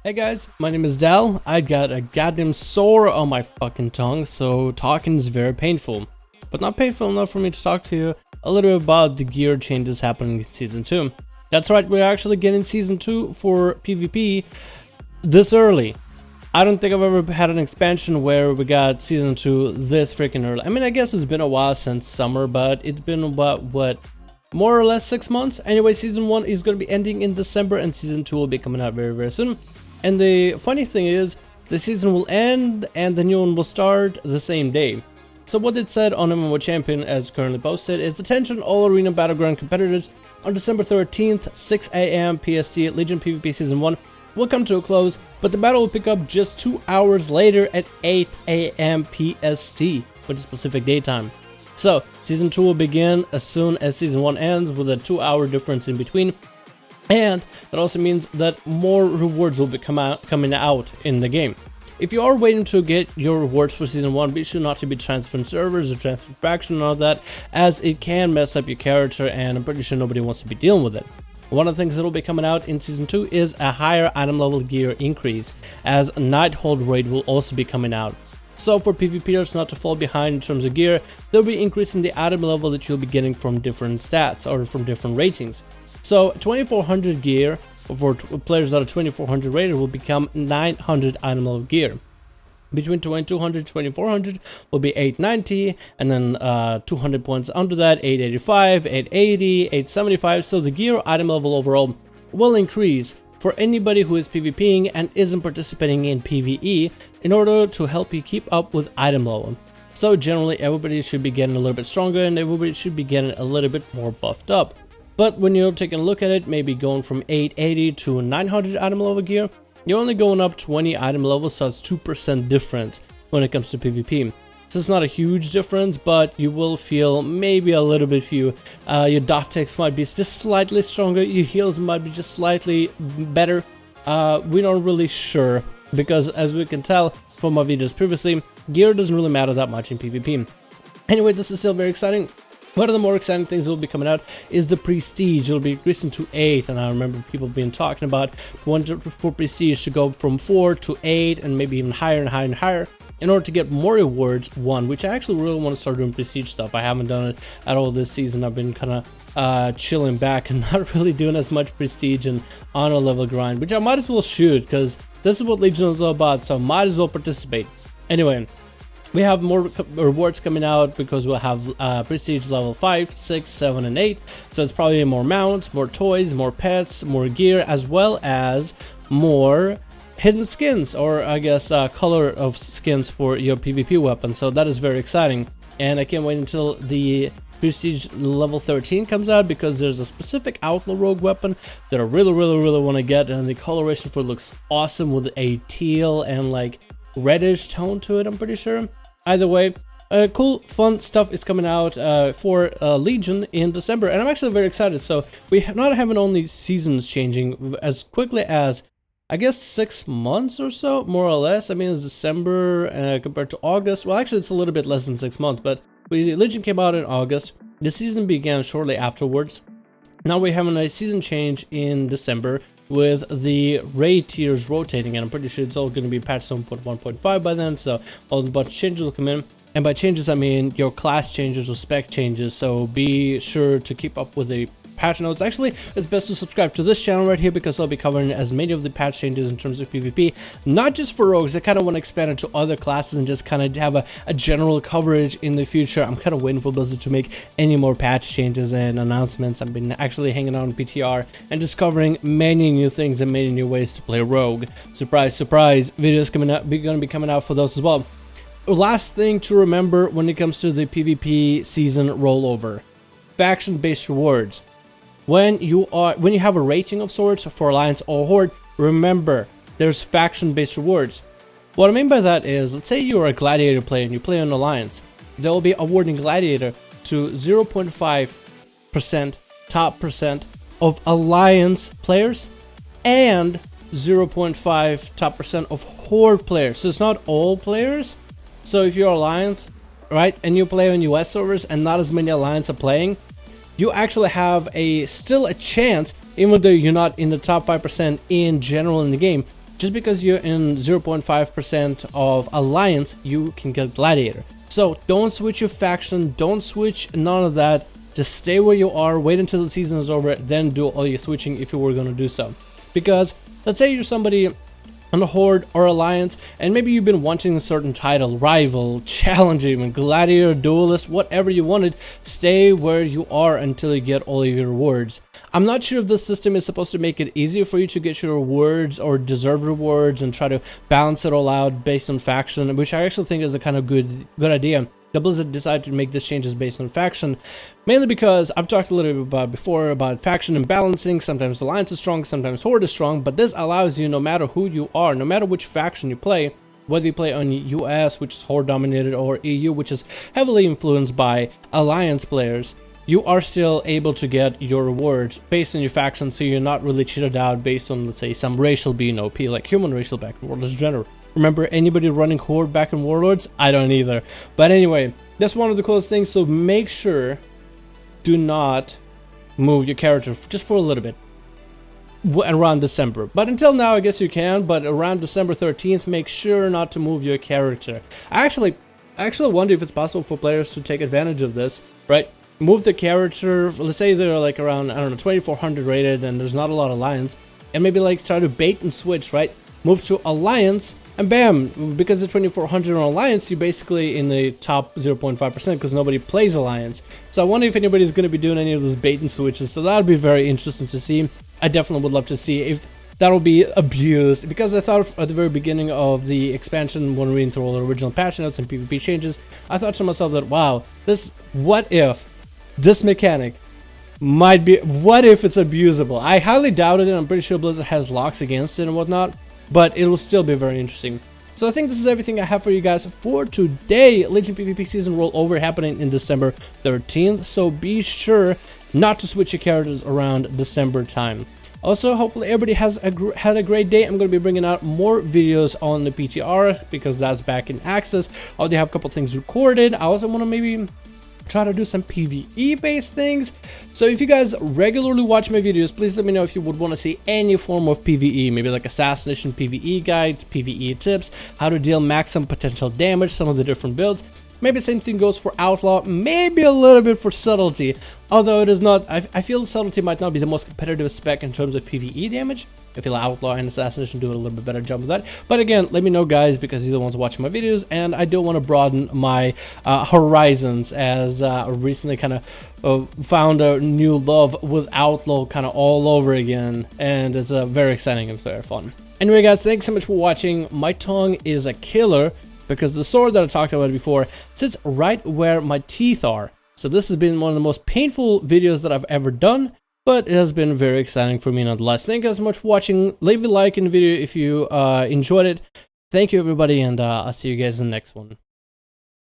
Hey guys, my name is Dal. I got a goddamn sore on my fucking tongue, so talking is very painful. But not painful enough for me to talk to you a little bit about the gear changes happening in Season 2. That's right, we're actually getting Season 2 for PvP this early. I don't think I've ever had an expansion where we got Season 2 this freaking early. I mean, I guess it's been a while since summer, but it's been about, what, more or less 6 months? Anyway, Season 1 is going to be ending in December and Season 2 will be coming out very, very soon. And the funny thing is, the season will end and the new one will start the same day. So what it said on MMO Champion, as currently posted, is attention all arena battleground competitors, on December 13th, 6 AM PST, Legion PvP Season 1 will come to a close, but the battle will pick up just 2 hours later at 8 AM PST, which is Pacific Daytime. So, Season 2 will begin as soon as Season 1 ends, with a 2-hour difference in between. And that also means that more rewards will be coming out in the game. If you are waiting to get your rewards for Season 1, be sure not to be transferring servers or transfer faction and all that, as it can mess up your character and I'm pretty sure nobody wants to be dealing with it. One of the things that will be coming out in Season 2 is a higher item level gear increase, as Nighthold Raid will also be coming out. So for PvPers not to fall behind in terms of gear, they'll be increasing the item level that you'll be getting from different stats or from different ratings. So 2400 gear for players that are 2400 rated will become 900 item level gear. Between 2200 and 2400 will be 890, and then 200 points under that 885, 880, 875. So the gear item level overall will increase for anybody who is PvPing and isn't participating in PvE, in order to help you keep up with item level. So generally everybody should be getting a little bit stronger and everybody should be getting a little bit more buffed up. But when you're taking a look at it, maybe going from 880 to 900 item level gear, you're only going up 20 item levels, so it's 2% difference when it comes to PvP. So it's not a huge difference, but you will feel maybe a little bit few. Your dot ticks might be just slightly stronger, your heals might be just slightly better. We're not really sure, because as we can tell from my videos previously, gear doesn't really matter that much in PvP. Anyway, this is still very exciting. One of the more exciting things that will be coming out is the Prestige. It'll be increasing to 8, and I remember people being talking about for Prestige to go from 4 to 8 and maybe even higher and higher and higher in order to get more rewards, which I actually really want to start doing Prestige stuff. I haven't done it at all this season. I've been kind of chilling back and not really doing as much Prestige and honor level grind, which I might as well shoot, because this is what Legion is all about, so I might as well participate. Anyway, we have more rewards coming out because we'll have Prestige level 5, 6, 7, and 8. So it's probably more mounts, more toys, more pets, more gear, as well as more hidden skins, or I guess color of skins for your PvP weapon. So that is very exciting. And I can't wait until the Prestige level 13 comes out, because there's a specific Outlaw rogue weapon that I really want to get. And the coloration for it looks awesome with a teal and like reddish tone to it, I'm pretty sure. Either way, cool, fun stuff is coming out for Legion in December, and I'm actually very excited. So we have not having only seasons changing as quickly as, I guess, 6 months or so, more or less. I mean, it's December compared to August. Well, actually, it's a little bit less than 6 months, but Legion came out in August. The season began shortly afterwards. Now we're having a season change in December, with the raid tiers rotating, and I'm pretty sure it's all going to be patch 7.1.5 by then, so a bunch of changes will come in. And by changes, I mean your class changes or spec changes, so be sure to keep up with the patch notes. Actually, it's best to subscribe to this channel right here, because I'll be covering as many of the patch changes in terms of PvP, not just for rogues. I kind of want to expand it to other classes and just kind of have a general coverage in the future. I'm kind of waiting for Blizzard to make any more patch changes and announcements. I've been actually hanging out on PTR and discovering many new things and many new ways to play rogue. Surprise, surprise, videos going to be coming out for those as well. Last thing to remember when it comes to the PvP season rollover: faction-based rewards. When you have a rating of sorts for Alliance or Horde, remember there's faction-based rewards. What I mean by that is, let's say you're a Gladiator player and you play on Alliance. They will be awarding Gladiator to 0.5% top percent of Alliance players and 0.5 top percent of Horde players. So it's not all players. So if you're Alliance, right, and you play on US servers and not as many Alliance are playing, you actually have still a chance, even though you're not in the top 5% in general in the game, just because you're in 0.5% of alliance, you can get gladiator. So don't switch your faction, don't switch none of that. Just stay where you are, wait until the season is over, then do all your switching if you were going to do so. Because let's say you're somebody on the Horde or Alliance, and maybe you've been wanting a certain title, Rival, Challenger, even Gladiator, Duelist, whatever you wanted, stay where you are until you get all of your rewards. I'm not sure if this system is supposed to make it easier for you to get your rewards or deserve rewards and try to balance it all out based on faction, which I actually think is a kind of good idea. The Blizzard decided to make these changes based on faction, mainly because I've talked a little bit about before about faction and balancing. Sometimes Alliance is strong, sometimes Horde is strong, but this allows you, no matter who you are, no matter which faction you play, whether you play on US, which is Horde dominated, or EU, which is heavily influenced by Alliance players, you are still able to get your rewards based on your faction, so you're not really cheated out based on, let's say, some racial being OP, like human racial back in Warlords General. Remember anybody running Horde back in Warlords? I don't either. But anyway, that's one of the coolest things, so make sure do not move your character just for a little bit around December. But until now, I guess you can, but around December 13th, make sure not to move your character. I actually wonder if it's possible for players to take advantage of this, right? Move the character, let's say they're like around, I don't know, 2400 rated and there's not a lot of Alliance, and maybe like try to bait and switch, right? Move to Alliance, and bam, because of 2400 on Alliance, you're basically in the top 0.5% because nobody plays Alliance. So I wonder if anybody's going to be doing any of those bait and switches, so that would be very interesting to see. I definitely would love to see if that'll be abused, because I thought at the very beginning of the expansion, when reading through all the original patch notes and PvP changes, I thought to myself that, wow, what if this mechanic might be, what if it's abusable? I highly doubt it, and I'm pretty sure Blizzard has locks against it and whatnot, but it will still be very interesting. So I think this is everything I have for you guys for today. Legion PvP season rollover happening in December 13th, so be sure not to switch your characters around December time. Also, hopefully everybody has had a great day. I'm going to be bringing out more videos on the PTR because that's back in access. I already have a couple things recorded. I also want to maybe try to do some PvE based things. So if you guys regularly watch my videos, please let me know if you would want to see any form of PvE, maybe like Assassination PvE guides, PvE tips, how to deal maximum potential damage, some of the different builds. Maybe same thing goes for Outlaw, maybe a little bit for Subtlety, although it is not, I feel Subtlety might not be the most competitive spec in terms of PvE damage. I feel Outlaw and Assassination do a little bit better job of that. But again, let me know, guys, because you're the ones watching my videos, and I do want to broaden my horizons, as I recently kind of found a new love with Outlaw kind of all over again, and it's very exciting and very fun. Anyway, guys, thanks so much for watching. My tongue is a killer, because the sword that I talked about before sits right where my teeth are. So this has been one of the most painful videos that I've ever done, but it has been very exciting for me nonetheless. Thank you guys so much for watching. Leave a like in the video if you enjoyed it. Thank you, everybody, and I'll see you guys in the next one.